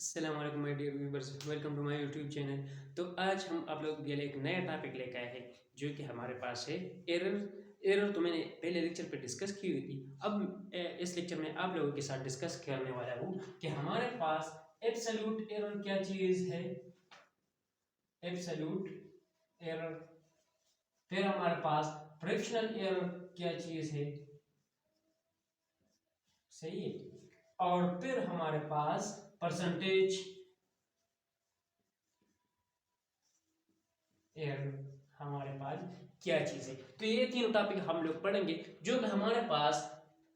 अस्सलाम वालेकुम my dear viewers, welcome to my YouTube channel. तो आज हम आप लोगों के लिए एक नया टॉपिक लेकर आए हैं जो कि हमारे पास है एरर। तो मैंने पहले लेक्चर पे डिस्कस की हुई थी। अब इस लेक्चर में आप लोगों के साथ डिस्कस करने वाला हूँ कि हमारे पास एब्सोल्यूट एरर क्या चीज़ है। Absolute error. फिर हमारे पास फ्रैक्शनल एरर क्या चीज़ है, सही है। और फिर हमारे पास परसेंटेज एरर हमारे पास क्या चीज़ है। तो ये तीन टॉपिक हम लोग पढ़ेंगे जो कि हमारे पास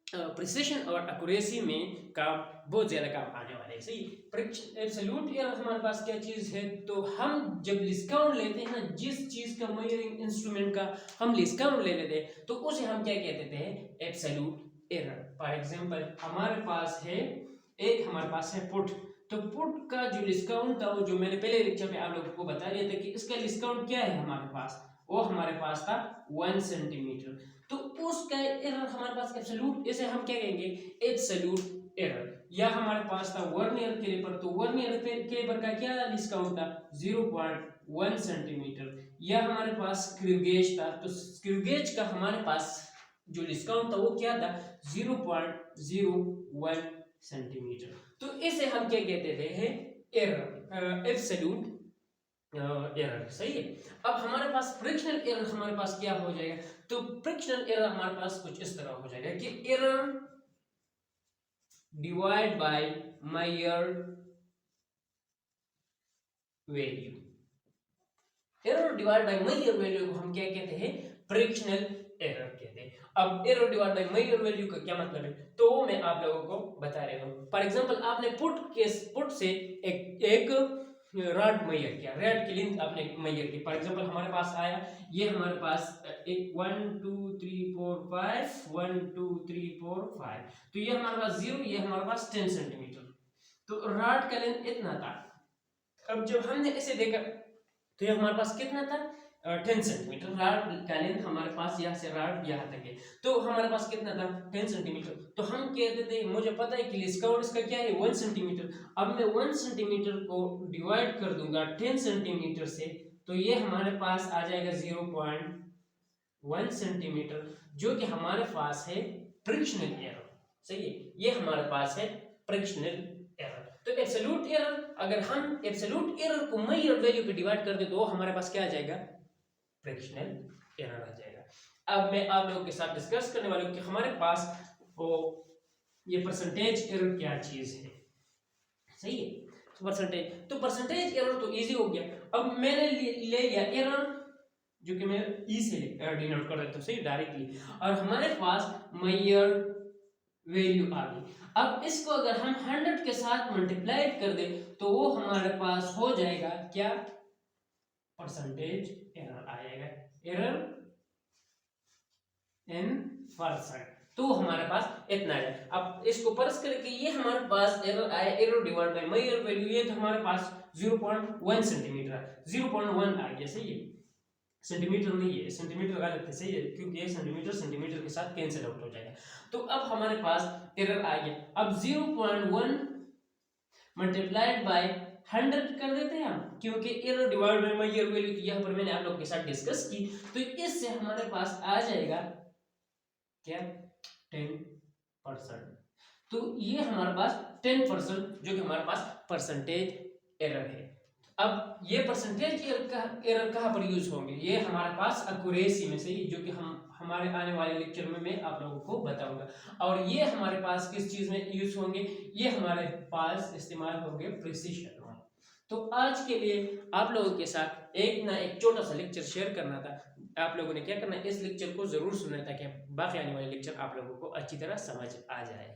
प्रिसिशन और एक्यूरेसी में काम बहुत ज़्यादा काम आने वाले हैं, सही। एब्सोल्यूट एरर हमारे पास क्या चीज़ है, तो हम जब डिस्काउंट लेते हैं ना, जिस चीज़ का मेजरिंग इंस्ट्रूमेंट का हम डिस्काउंट ले लेते हैं तो उसे हम क्या कहते हैं, एब्सोल्यूट एरर। फॉर एग्जांपल हमारे पास है हमारे पास है पुट। तो पुट का जो डिस्काउंट था, वो जो मैंने पहले लेक्चर में आप लोगों को बता दिया था कि इसका डिस्काउंट क्या है हमारे पास, वो हमारे पास था 1 सेंटीमीटर। तो उसका एरर हमारे पास एब्सोल्यूट, इसे हम क्या कहेंगे, एब्सोल्यूट एरर। या हमारे पास था वर्नियर कैलिपर, तो वर्नियर कैलिपर का क्या डिस्काउंट था, 0.1 सेंटीमीटर। या हमारे पास स्क्रू गेज था, तो स्क्रू गेज का हमारे पास जो डिस्काउंट था वो क्या था, 0.01 सेंटीमीटर। तो इसे हम क्या कहते थे, एरर, एब्सोल्यूट एरर, सही है। अब हमारे पास फ्रिक्शनल एरर हमारे पास क्या हो जाएगा, तो फ्रिक्शनल एरर हमारे पास कुछ इस तरह हो जाएगा कि error divide by measured value. Error divide by measure value को हम क्या कहते हैं, फ्रिक्शनल एरर कहते हैं। अब error divide by measure value का क्या मतलब है, तो मैं आप लोगों को बता रहा हूँ। फॉर एग्जांपल आपने पुट से एक रॉड मेजर किया, रॉड की लेंथ आपने मेजर की। फॉर एग्जांपल हमारे पास आया, ये हमारे पास एक 1 2 3 4 5 1 2 3 4 5, तो ये हमारे पास 0, ये हमारे पास 10 सेंटीमीटर। तो रॉड का लेंथ इतना था। अब जब हमने इसे देखा तो ये हमारे पास कितना था, 10 सेंटीमीटर। रॉड का लेंथ हमारे पास यहाँ से रॉड यहाँ तक है, तो हमारे पास कितना था, 10 सेंटीमीटर। तो हम कहते थे, मुझे पता है कि डिस्काउंट इसका क्या है, 1 सेंटीमीटर। अब मैं 1 सेंटीमीटर को डिवाइड कर दूंगा 10 सेंटीमीटर से, तो ये हमारे पास आ जाएगा 0.1 सेंटीमीटर, जो कि हमारे पास है फ्रिक्शनल एरर, सही है। ये हमारे पास है फ्रिक्शनल एरर। तो एब्सोल्यूट एरर, अगर हम एब्सोल्यूट एरर को मेजर वैल्यू पे डिवाइड कर दे तो हमारे पास क्या आ जाएगा, फ्रिक्शनल एरर आ जाएगा। अब मैं आप लोगों के साथ डिस्कस करने वाला हूं कि हमारे पास वो ये परसेंटेज एरर क्या चीज है, सही है। तो परसेंटेज एरर तो इजी हो गया। अब मैंने ले लिया एरर, जो कि मैं ई से डिनोट कर देता हूं, सही, डायरेक्टली। और हमारे पास मेजर वैल्यू आ गई। अब इसको अगर हम 100 के साथ मल्टीप्लाई कर दे तो वो हमारे पास हो जाएगा क्या, परसेंटेज एरर आ जाएगा, एरर इन परसेंट। तो हमारे पास इतना है। अब इसको परस करके ये हमारे पास एरर आया, error divide by measure value, ये तो हमारे पास 0.1 सेंटीमीटर, 0.1 आ गया, सही है। सेंटीमीटर नहीं है, सेंटीमीटर गलत है, सही है, क्योंकि ये सेंटीमीटर सेंटीमीटर के साथ कैंसिल आउट हो जाएगा। तो अब हमारे पास एरर आ गया। अब 0.1 मल्टीप्लाइड बाय 100 कर देते हैं हम, क्योंकि error divide by measure value तो यहाँ पर मैंने आप लोगों के साथ डिस्कस की। तो इससे हमारे पास आ जाएगा क्या, 10%। तो ये हमारे पास 10% जो कि हमारे पास परसेंटेज एरर है। अब ये परसेंटेज एरर कहाँ पर यूज होंगे, ये हमारे पास एक्यूरेसी में, सही, जो कि हम हमारे आने वाले लेक्चर में मैं आप लोगों को बताऊंगा। और ये हमारे पास किस चीज में यूज होंगे, ये हमारे पास इस्तेमाल होंगे प्रिसिशन में। तो आज के लिए आप लोगों के साथ एक छोटा सा लेक्चर शेयर करना था। आप लोगों ने क्या करना है, इस लेक्चर को जरूर सुनना ताकि बाकी आने वाले लेक्चर आप लोगों को अच्छी तरह समझ आ जाए।